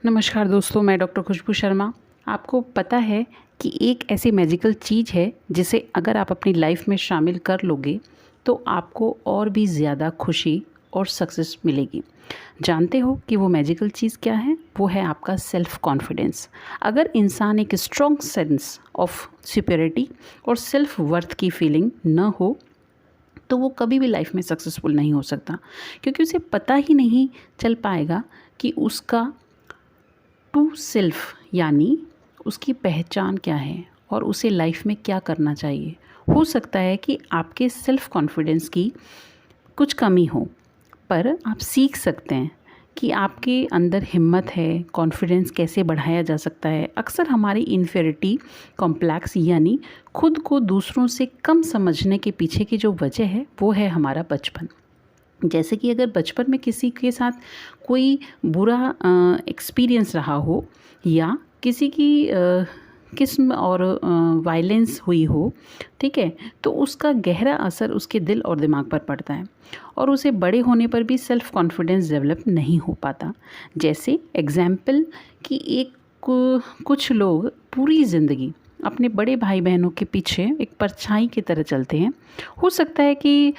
नमस्कार दोस्तों, मैं डॉक्टर खुशबू शर्मा। आपको पता है कि एक ऐसी मैजिकल चीज़ है जिसे अगर आप अपनी लाइफ में शामिल कर लोगे तो आपको और भी ज़्यादा खुशी और सक्सेस मिलेगी। जानते हो कि वो मैजिकल चीज़ क्या है? वो है आपका सेल्फ़ कॉन्फिडेंस। अगर इंसान एक स्ट्रॉन्ग सेंस ऑफ सुपीरियरिटी और सेल्फ़ वर्थ की फीलिंग न हो तो वो कभी भी लाइफ में सक्सेसफुल नहीं हो सकता, क्योंकि उसे पता ही नहीं चल पाएगा कि उसका ट्रू सेल्फ यानी उसकी पहचान क्या है और उसे लाइफ में क्या करना चाहिए। हो सकता है कि आपके सेल्फ कॉन्फिडेंस की कुछ कमी हो, पर आप सीख सकते हैं कि आपके अंदर हिम्मत है, कॉन्फिडेंस कैसे बढ़ाया जा सकता है। अक्सर हमारी इन्फीरियरिटी कॉम्प्लेक्स यानी खुद को दूसरों से कम समझने के पीछे की जो वजह है वो है हमारा बचपन। जैसे कि अगर बचपन में किसी के साथ कोई बुरा एक्सपीरियंस रहा हो या किसी की किस्म और वायलेंस हुई हो, ठीक है, तो उसका गहरा असर उसके दिल और दिमाग पर पड़ता है और उसे बड़े होने पर भी सेल्फ़ कॉन्फिडेंस डेवलप नहीं हो पाता। जैसे एग्जाम्पल कि कुछ लोग पूरी ज़िंदगी अपने बड़े भाई बहनों के पीछे एक परछाई की तरह चलते हैं। हो सकता है कि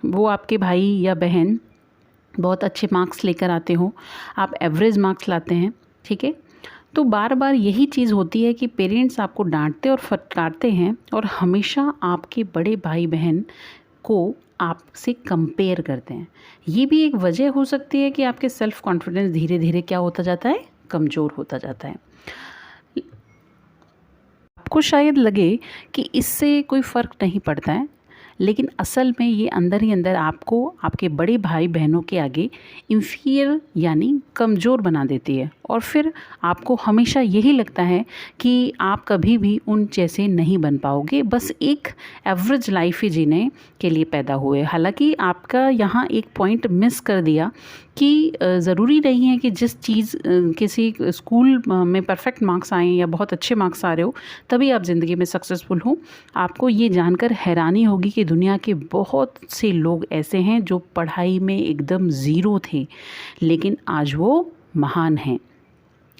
वो आपके भाई या बहन बहुत अच्छे मार्क्स लेकर आते हो, आप एवरेज मार्क्स लाते हैं, ठीक है। तो बार बार यही चीज़ होती है कि पेरेंट्स आपको डांटते और फटकारते हैं और हमेशा आपके बड़े भाई बहन को आपसे कंपेयर करते हैं। ये भी एक वजह हो सकती है कि आपके सेल्फ़ कॉन्फिडेंस धीरे धीरे क्या होता जाता है, कमज़ोर होता जाता है। आपको शायद लगे कि इससे कोई फ़र्क नहीं पड़ता है, लेकिन असल में ये अंदर ही अंदर आपको आपके बड़े भाई बहनों के आगे इंफीरियर यानी कमज़ोर बना देती है और फिर आपको हमेशा यही लगता है कि आप कभी भी उन जैसे नहीं बन पाओगे, बस एक एवरेज लाइफ ही जीने के लिए पैदा हुए। हालांकि आपका यहाँ एक पॉइंट मिस कर दिया कि ज़रूरी नहीं है कि जिस चीज़ किसी स्कूल में परफेक्ट मार्क्स आएँ या बहुत अच्छे मार्क्स आ रहे हो तभी आप ज़िंदगी में सक्सेसफुल हो। आपको ये जानकर हैरानी होगी कि दुनिया के बहुत से लोग ऐसे हैं जो पढ़ाई में एकदम ज़ीरो थे, लेकिन आज वो महान हैं।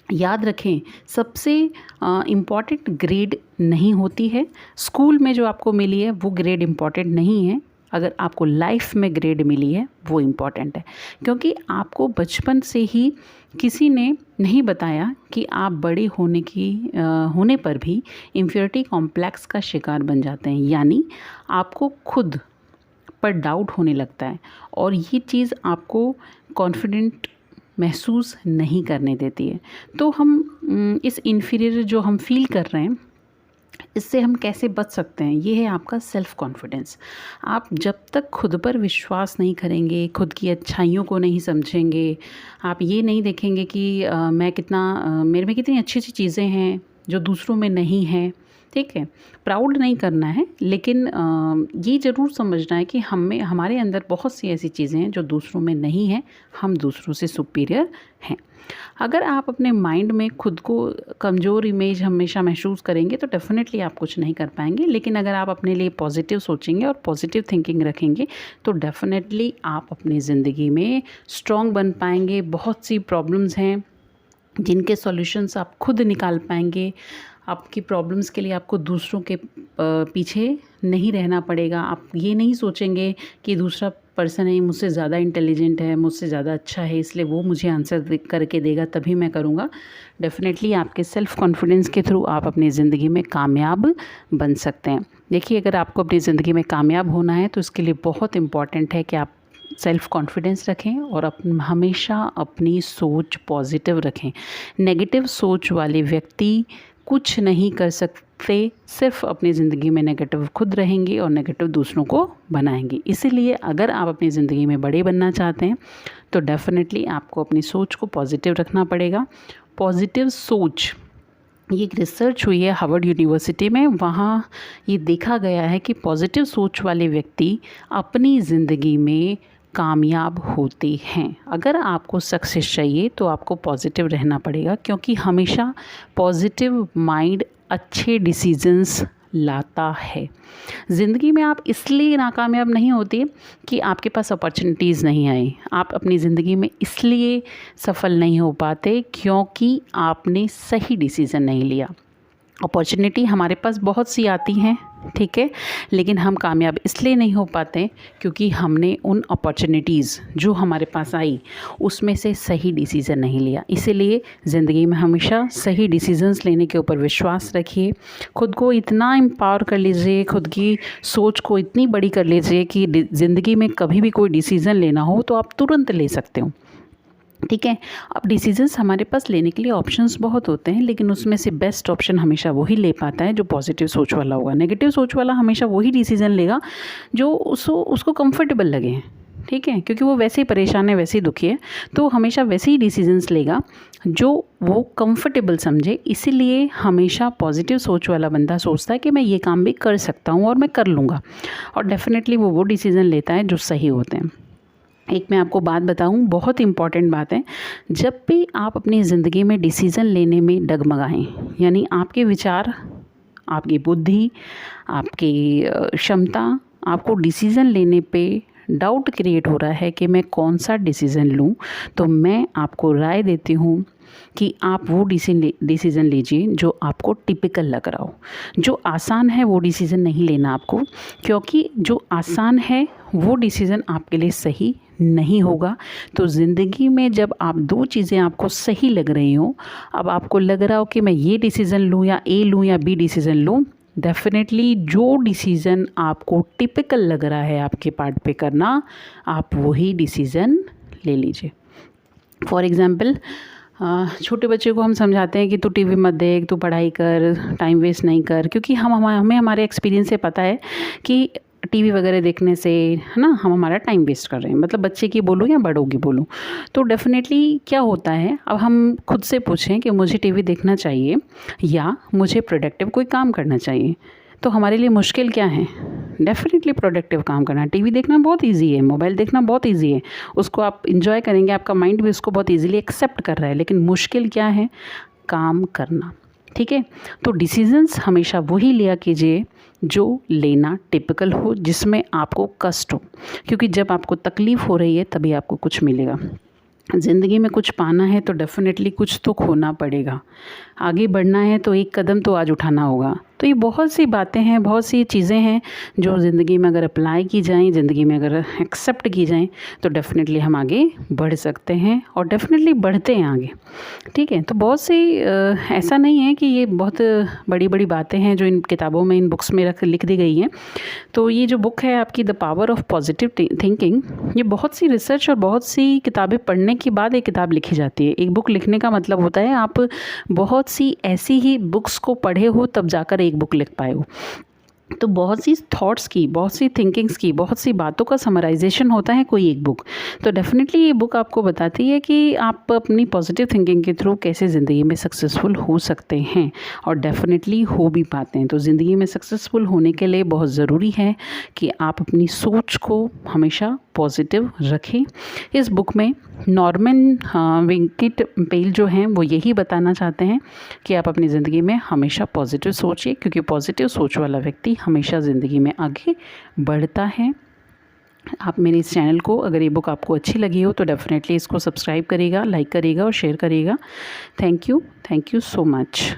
याद रखें, सबसे इम्पॉर्टेंट ग्रेड नहीं होती है। स्कूल में जो आपको मिली है वो ग्रेड इम्पॉर्टेंट नहीं है, अगर आपको लाइफ में ग्रेड मिली है वो इम्पॉर्टेंट है, क्योंकि आपको बचपन से ही किसी ने नहीं बताया कि आप बड़े होने पर भी इन्फीरियरिटी कॉम्प्लेक्स का शिकार बन जाते हैं। यानी आपको खुद पर डाउट होने लगता है और ये चीज़ आपको कॉन्फिडेंट महसूस नहीं करने देती है। तो हम इस इन्फीरियर जो हम फील कर रहे हैं इससे हम कैसे बच सकते हैं, ये है आपका सेल्फ़ कॉन्फिडेंस। आप जब तक खुद पर विश्वास नहीं करेंगे, खुद की अच्छाइयों को नहीं समझेंगे, आप ये नहीं देखेंगे कि मेरे में कितनी अच्छी-अच्छी चीज़ें हैं जो दूसरों में नहीं हैं, ठीक है। प्राउड नहीं करना है, लेकिन ये ज़रूर समझना है कि हमारे अंदर बहुत सी ऐसी चीज़ें हैं जो दूसरों में नहीं हैं, हम दूसरों से सुपीरियर हैं। अगर आप अपने माइंड में खुद को कमज़ोर इमेज हमेशा महसूस करेंगे तो डेफ़िनेटली आप कुछ नहीं कर पाएंगे, लेकिन अगर आप अपने लिए पॉजिटिव सोचेंगे और पॉजिटिव थिंकिंग रखेंगे तो डेफ़िनेटली आप अपनी ज़िंदगी में स्ट्रॉन्ग बन पाएंगे। बहुत सी प्रॉब्लम्स हैं जिनके सॉल्यूशंस आप खुद निकाल पाएंगे। आपकी प्रॉब्लम्स के लिए आपको दूसरों के पीछे नहीं रहना पड़ेगा। आप ये नहीं सोचेंगे कि दूसरा पर्सन है, मुझसे ज़्यादा इंटेलिजेंट है, मुझसे ज़्यादा अच्छा है, इसलिए वो मुझे आंसर करके देगा तभी मैं करूँगा। डेफ़िनेटली आपके सेल्फ़ कॉन्फिडेंस के थ्रू आप अपनी ज़िंदगी में कामयाब बन सकते हैं। देखिए, अगर आपको अपनी ज़िंदगी में कामयाब होना है तो इसके लिए बहुत इम्पॉर्टेंट है कि आप सेल्फ़ कॉन्फिडेंस रखें और हमेशा अपनी सोच पॉजिटिव रखें। नेगेटिव सोच वाले व्यक्ति कुछ नहीं कर सकते, सिर्फ अपनी ज़िंदगी में नेगेटिव खुद रहेंगे और नेगेटिव दूसरों को बनाएंगे। इसीलिए अगर आप अपनी ज़िंदगी में बड़े बनना चाहते हैं तो डेफ़िनेटली आपको अपनी सोच को पॉजिटिव रखना पड़ेगा। पॉजिटिव सोच, ये एक रिसर्च हुई है हार्वर्ड यूनिवर्सिटी में, वहाँ ये देखा गया है कि पॉजिटिव सोच वाले व्यक्ति अपनी ज़िंदगी में कामयाब होते हैं। अगर आपको सक्सेस चाहिए तो आपको पॉजिटिव रहना पड़ेगा, क्योंकि हमेशा पॉजिटिव माइंड अच्छे डिसीजंस लाता है। ज़िंदगी में आप इसलिए नाकामयाब नहीं होते कि आपके पास अपॉर्चुनिटीज़ नहीं आई। आप अपनी ज़िंदगी में इसलिए सफल नहीं हो पाते क्योंकि आपने सही डिसीज़न नहीं लिया। अपॉर्चुनिटी हमारे पास बहुत सी आती हैं, ठीक है, लेकिन हम कामयाब इसलिए नहीं हो पाते क्योंकि हमने उन अपॉर्चुनिटीज़ जो हमारे पास आई उसमें से सही डिसीज़न नहीं लिया। इसीलिए ज़िंदगी में हमेशा सही डिसीजंस लेने के ऊपर विश्वास रखिए। खुद को इतना एम्पावर कर लीजिए, खुद की सोच को इतनी बड़ी कर लीजिए कि ज़िंदगी में कभी भी कोई डिसीज़न लेना हो तो आप तुरंत ले सकते हो, ठीक है। अब डिसीजंस हमारे पास लेने के लिए ऑप्शंस बहुत होते हैं, लेकिन उसमें से बेस्ट ऑप्शन हमेशा वही ले पाता है जो पॉजिटिव सोच वाला होगा। नेगेटिव सोच वाला हमेशा वही डिसीज़न लेगा जो उसको कंफर्टेबल लगे, ठीक है, क्योंकि वो वैसे ही परेशान है, वैसे ही दुखी है, तो हमेशा वैसे ही डिसीजंस लेगा जो वो कंफर्टेबल समझे। इसीलिए हमेशा पॉजिटिव सोच वाला बंदा सोचता है कि मैं ये काम भी कर सकता हूँ और मैं कर लूँगा, और डेफिनेटली वो डिसीज़न लेता है जो सही होते हैं। एक मैं आपको बात बताऊं, बहुत इम्पॉर्टेंट बात है। जब भी आप अपनी ज़िंदगी में डिसीज़न लेने में डगमगाएं, यानी आपके विचार, आपकी बुद्धि, आपकी क्षमता, आपको डिसीज़न लेने पे डाउट क्रिएट हो रहा है कि मैं कौन सा डिसीज़न लूं, तो मैं आपको राय देती हूं कि आप वो डिसीज़न लीजिए जो आपको टिपिकल लग रहा हो। जो आसान है वो डिसीज़न नहीं लेना आपको, क्योंकि जो आसान है वो डिसीज़न आपके लिए सही नहीं होगा। तो ज़िंदगी में जब आप दो चीज़ें आपको सही लग रही हो, अब आपको लग रहा हो कि मैं ये डिसीज़न लूँ या ए लूँ या बी डिसीज़न लूँ, डेफिनेटली जो डिसीज़न आपको टिपिकल लग रहा है आपके पार्ट पे करना, आप वही डिसीज़न ले लीजिए। फॉर एग्ज़ाम्पल, छोटे बच्चे को हम समझाते हैं कि तू टीवी मत देख, तू पढ़ाई कर, टाइम वेस्ट नहीं कर, क्योंकि हमें हमारे एक्सपीरियंस से पता है कि टीवी वगैरह देखने से, है ना, हम हमारा टाइम वेस्ट कर रहे हैं। मतलब बच्चे की बोलूँ या बड़ों की बोलूँ, तो डेफिनेटली क्या होता है, अब हम खुद से पूछें कि मुझे टीवी देखना चाहिए या मुझे प्रोडक्टिव कोई काम करना चाहिए, तो हमारे लिए मुश्किल क्या है? डेफिनेटली प्रोडक्टिव काम करना। टीवी देखना बहुत इजी है, मोबाइल देखना बहुत इजी है, उसको आप इंजॉय करेंगे, आपका माइंड भी उसको बहुत इजीली एक्सेप्ट कर रहा है। लेकिन मुश्किल क्या है? काम करना, ठीक है। तो डिसीजंस हमेशा वही लिया कीजिए जो लेना टिपिकल हो, जिसमें आपको कष्ट हो, क्योंकि जब आपको तकलीफ़ हो रही है तभी आपको कुछ मिलेगा। ज़िंदगी में कुछ पाना है तो डेफिनेटली कुछ तो खोना पड़ेगा। आगे बढ़ना है तो एक कदम तो आज उठाना होगा। तो ये बहुत सी बातें हैं, बहुत सी चीज़ें हैं जो ज़िंदगी में अगर अप्लाई की जाएँ, ज़िंदगी में अगर एक्सेप्ट की जाएँ, तो डेफिनेटली हम आगे बढ़ सकते हैं और डेफिनेटली बढ़ते हैं आगे, ठीक है। तो बहुत सी ऐसा नहीं है कि ये बहुत बड़ी बड़ी बातें हैं जो इन किताबों में, इन बुक्स में लिख दी गई हैं। तो ये जो बुक है आपकी, the power of positive thinking, ये बहुत सी रिसर्च और बहुत सी किताबें पढ़ने के बाद एक किताब लिखी जाती है। एक बुक लिखने का मतलब होता है आप बहुत सी ऐसी ही बुक्स को पढ़े हो तब जाकर एक बुक लिख पाए हो। तो बहुत सी थॉट्स की, बहुत सी थिंकिंग्स की, बहुत सी बातों का समराइजेशन होता है कोई एक बुक। तो डेफिनेटली ये बुक आपको बताती है कि आप अपनी पॉजिटिव थिंकिंग के थ्रू कैसे ज़िंदगी में सक्सेसफुल हो सकते हैं, और डेफिनेटली हो भी पाते हैं। तो ज़िंदगी में सक्सेसफुल होने के लिए बहुत ज़रूरी है कि आप अपनी सोच को हमेशा पॉजिटिव रखें। इस बुक में नॉर्मन वेंकट पेल जो हैं वो यही बताना चाहते हैं कि आप अपनी ज़िंदगी में हमेशा पॉजिटिव सोचिए, क्योंकि पॉजिटिव सोच वाला व्यक्ति हमेशा ज़िंदगी में आगे बढ़ता है। आप मेरे इस चैनल को, अगर ये बुक आपको अच्छी लगी हो तो डेफिनेटली इसको सब्सक्राइब करिएगा, लाइक करिएगा और शेयर करिएगा। Thank you so much.